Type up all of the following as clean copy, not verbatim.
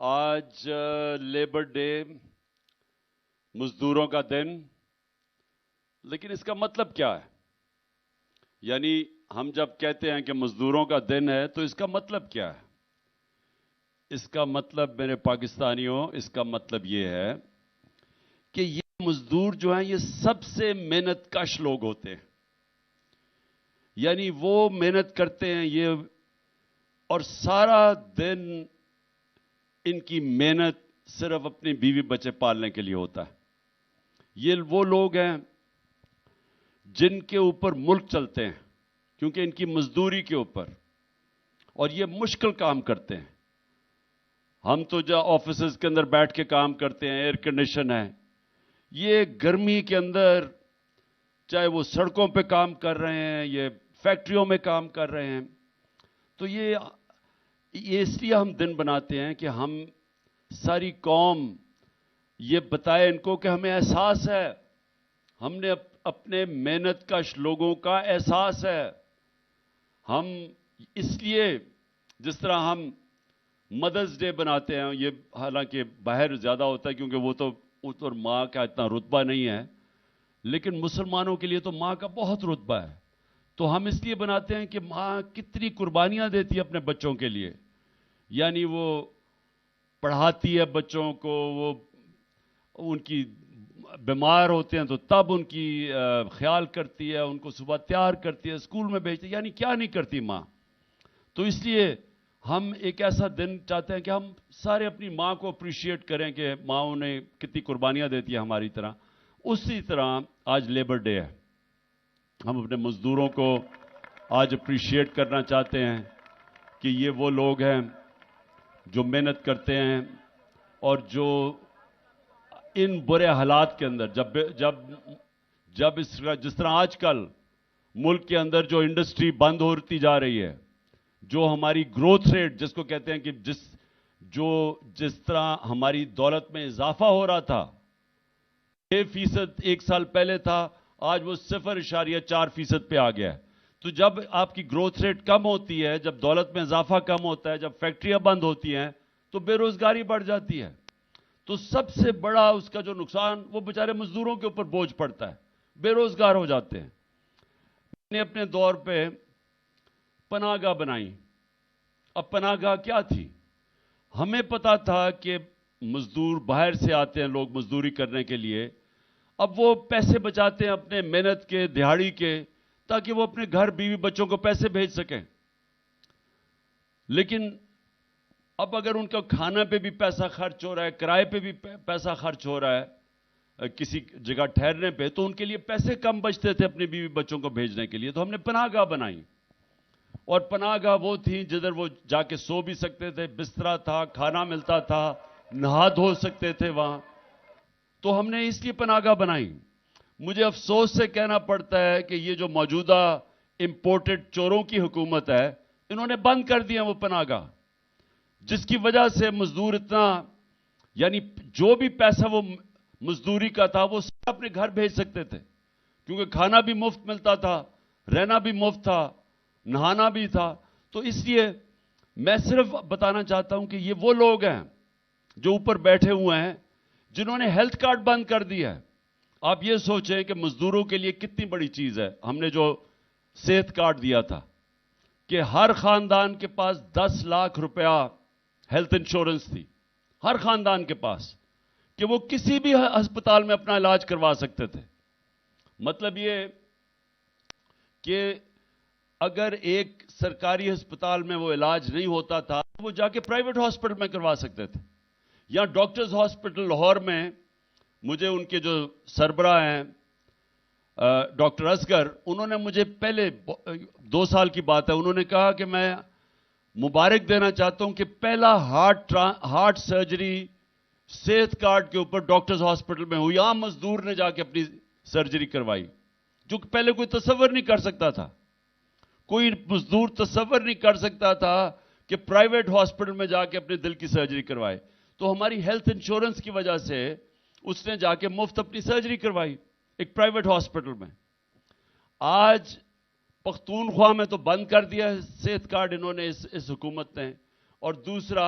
آج labour day, مزدوروں کا دن، لیکن اس کا مطلب کیا ہے؟ یعنی ہم جب کہتے ہیں کہ مزدوروں کا دن ہے تو اس کا مطلب کیا ہے؟ اس کا مطلب میرے پاکستانیوں، اس کا مطلب یہ ہے کہ یہ مزدور جو ہیں یہ سب سے محنت کش لوگ ہوتے ہیں. یعنی وہ محنت کرتے ہیں یہ، اور سارا دن ان کی محنت صرف اپنی بیوی بچے پالنے کے لیے ہوتا ہے. یہ وہ لوگ ہیں جن کے اوپر ملک چلتے ہیں کیونکہ ان کی مزدوری کے اوپر، اور یہ مشکل کام کرتے ہیں. ہم تو جو آفیسز کے اندر بیٹھ کے کام کرتے ہیں، ایئر کنڈیشن ہے، یہ گرمی کے اندر چاہے وہ سڑکوں پہ کام کر رہے ہیں، یہ فیکٹریوں میں کام کر رہے ہیں. تو یہ اس لیے ہم دن بناتے ہیں کہ ہم ساری قوم یہ بتائے ان کو کہ ہمیں احساس ہے، ہم نے اپنے محنت کش لوگوں کا احساس ہے. ہم اس لیے جس طرح ہم مدرس ڈے بناتے ہیں، یہ حالانکہ باہر زیادہ ہوتا ہے کیونکہ وہ تو اور ماں کا اتنا رتبہ نہیں ہے، لیکن مسلمانوں کے لیے تو ماں کا بہت رتبہ ہے. تو ہم اس لیے بناتے ہیں کہ ماں کتنی قربانیاں دیتی ہے اپنے بچوں کے لیے. یعنی وہ پڑھاتی ہے بچوں کو، وہ ان کی بیمار ہوتے ہیں تو تب ان کی خیال کرتی ہے، ان کو صبح تیار کرتی ہے، اسکول میں بھیجتی ہے. یعنی کیا نہیں کرتی ماں. تو اس لیے ہم ایک ایسا دن چاہتے ہیں کہ ہم سارے اپنی ماں کو اپریشیٹ کریں کہ ماں انہیں کتنی قربانیاں دیتی ہے ہماری طرح. اسی طرح آج لیبر ڈے ہے، ہم اپنے مزدوروں کو آج اپریشیٹ کرنا چاہتے ہیں کہ یہ وہ لوگ ہیں جو محنت کرتے ہیں اور جو ان برے حالات کے اندر جب جس طرح آج کل ملک کے اندر جو انڈسٹری بند ہوتی جا رہی ہے، جو ہماری گروتھ ریٹ جس کو کہتے ہیں کہ جس طرح ہماری دولت میں اضافہ ہو رہا تھا، 6% ایک سال پہلے تھا، آج وہ 0.4% پہ آ گیا ہے. تو جب آپ کی گروتھ ریٹ کم ہوتی ہے، جب دولت میں اضافہ کم ہوتا ہے، جب فیکٹریاں بند ہوتی ہیں تو بے روزگاری بڑھ جاتی ہے. تو سب سے بڑا اس کا جو نقصان وہ بیچارے مزدوروں کے اوپر بوجھ پڑتا ہے، بے روزگار ہو جاتے ہیں. میں نے اپنے دور پہ پناہ گاہ بنائی. اب پناہ گاہ کیا تھی؟ ہمیں پتا تھا کہ مزدور باہر سے آتے ہیں لوگ مزدوری کرنے کے لیے، اب وہ پیسے بچاتے ہیں اپنے محنت کے، دہاڑی کے، تاکہ وہ اپنے گھر بیوی بچوں کو پیسے بھیج سکیں. لیکن اب اگر ان کا کھانا پہ بھی پیسہ خرچ ہو رہا ہے، کرائے پہ بھی پیسہ خرچ ہو رہا ہے، کسی جگہ ٹھہرنے پہ، تو ان کے لیے پیسے کم بچتے تھے اپنی بیوی بچوں کو بھیجنے کے لیے. تو ہم نے پناہ گاہ بنائی، اور پناہ گاہ وہ تھی جدھر وہ جا کے سو بھی سکتے تھے، بستر تھا، کھانا ملتا تھا، نہا دھو سکتے تھے وہاں. تو ہم نے اس لیے پناہ گاہ بنائی. مجھے افسوس سے کہنا پڑتا ہے کہ یہ جو موجودہ امپورٹڈ چوروں کی حکومت ہے، انہوں نے بند کر دیا وہ پناہ گاہ، جس کی وجہ سے مزدور اتنا، یعنی جو بھی پیسہ وہ مزدوری کا تھا وہ سب اپنے گھر بھیج سکتے تھے، کیونکہ کھانا بھی مفت ملتا تھا، رہنا بھی مفت تھا، نہانا بھی تھا. تو اس لیے میں صرف بتانا چاہتا ہوں کہ یہ وہ لوگ ہیں جو اوپر بیٹھے ہوئے ہیں جنہوں نے ہیلتھ کارڈ بند کر دیا ہے. آپ یہ سوچیں کہ مزدوروں کے لیے کتنی بڑی چیز ہے. ہم نے جو صحت کارڈ دیا تھا کہ ہر خاندان کے پاس 10 لاکھ روپیہ ہیلتھ انشورنس تھی، ہر خاندان کے پاس، کہ وہ کسی بھی ہسپتال میں اپنا علاج کروا سکتے تھے. مطلب یہ کہ اگر ایک سرکاری ہسپتال میں وہ علاج نہیں ہوتا تھا، وہ جا کے پرائیویٹ ہاسپٹل میں کروا سکتے تھے. یا ڈاکٹرز ہاسپٹل لاہور میں مجھے ان کے جو سربراہ ہیں ڈاکٹر اصغر، انہوں نے مجھے پہلے 2 سال کی بات ہے، انہوں نے کہا کہ میں مبارک دینا چاہتا ہوں کہ پہلا ہارٹ سرجری صحت کارڈ کے اوپر ڈاکٹرز ہاسپٹل میں ہوئی. عام مزدور نے جا کے اپنی سرجری کروائی، جو کہ پہلے کوئی تصور نہیں کر سکتا تھا. کوئی مزدور تصور نہیں کر سکتا تھا کہ پرائیویٹ ہاسپٹل میں جا کے اپنے دل کی سرجری کروائے. تو ہماری ہیلتھ انشورنس کی وجہ سے اس نے جا کے مفت اپنی سرجری کروائی ایک پرائیویٹ ہاسپٹل میں. آج پختونخوا میں تو بند کر دیا ہے صحت کارڈ انہوں نے، اس حکومت نے. اور دوسرا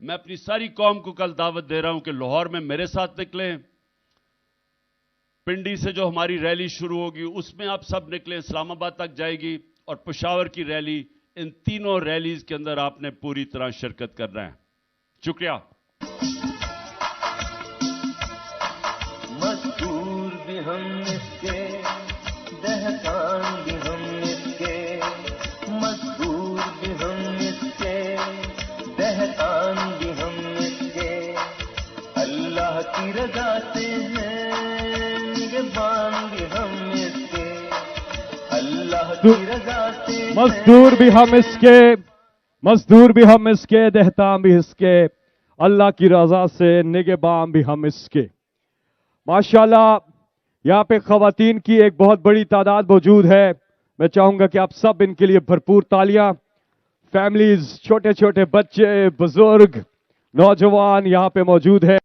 میں اپنی ساری قوم کو کل دعوت دے رہا ہوں کہ لاہور میں میرے ساتھ نکلیں، پنڈی سے جو ہماری ریلی شروع ہوگی اس میں آپ سب نکلیں، اسلام آباد تک جائے گی، اور پشاور کی ریلی، ان تینوں ریلیز کے اندر آپ نے پوری طرح شرکت کرنا ہے۔ شکریہ۔ مزدور بھی ہم اس کے، دہقان بھی ہم اس کے، مزدور بھی ہم اس کے، دہقان بھی ہم اس کے، اللہ کی رضا سے ہیں نگہبان بھی ہم اس کے، اللہ کی رضا سے ہیں۔ مزدور بھی ہم اس کے، مزدور بھی ہم اس کے، دہقان بھی اس کے، اللہ کی رضا سے نگہبان بھی ہم اس کے۔ ماشاءاللہ یہاں پہ خواتین کی ایک بہت بڑی تعداد موجود ہے، میں چاہوں گا کہ آپ سب ان کے لیے بھرپور تالیاں۔ فیملیز، چھوٹے چھوٹے بچے، بزرگ، نوجوان یہاں پہ موجود ہیں،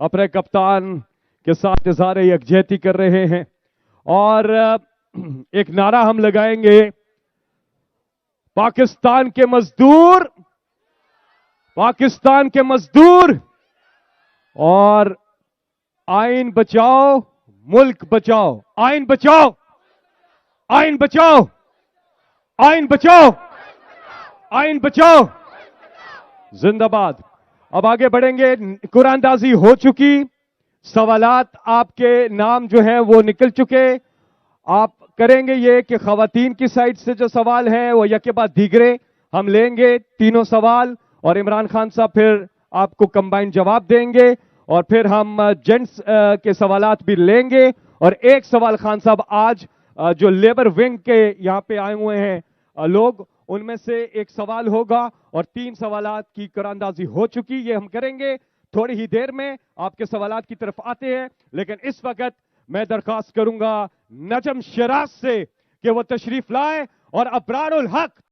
اپنے کپتان کے ساتھ اظہار یکجہتی کر رہے ہیں، اور ایک نعرہ ہم لگائیں گے، پاکستان کے مزدور، پاکستان کے مزدور، اور آئین بچاؤ ملک بچاؤ، آئین بچاؤ، آئین بچاؤ، آئین بچاؤ، آئین بچاؤ، زندہ باد۔ اب آگے بڑھیں گے، قرآن اندازی ہو چکی، سوالات آپ کے نام جو ہیں وہ نکل چکے۔ آپ کریں گے یہ کہ خواتین کی سائٹ سے جو سوال ہیں وہ یکے بعد دیگرے ہم لیں گے، تینوں سوال، اور عمران خان صاحب پھر آپ کو کمبائن جواب دیں گے، اور پھر ہم جینٹس کے سوالات بھی لیں گے، اور ایک سوال خان صاحب آج جو لیبر ونگ کے یہاں پہ آئے ہوئے ہیں لوگ، ان میں سے ایک سوال ہوگا، اور 3 سوالات کی قرآن اندازی ہو چکی، یہ ہم کریں گے تھوڑی ہی دیر میں۔ آپ کے سوالات کی طرف آتے ہیں، لیکن اس وقت میں درخواست کروں گا نجم شیراز سے کہ وہ تشریف لائے اور ابرار الحق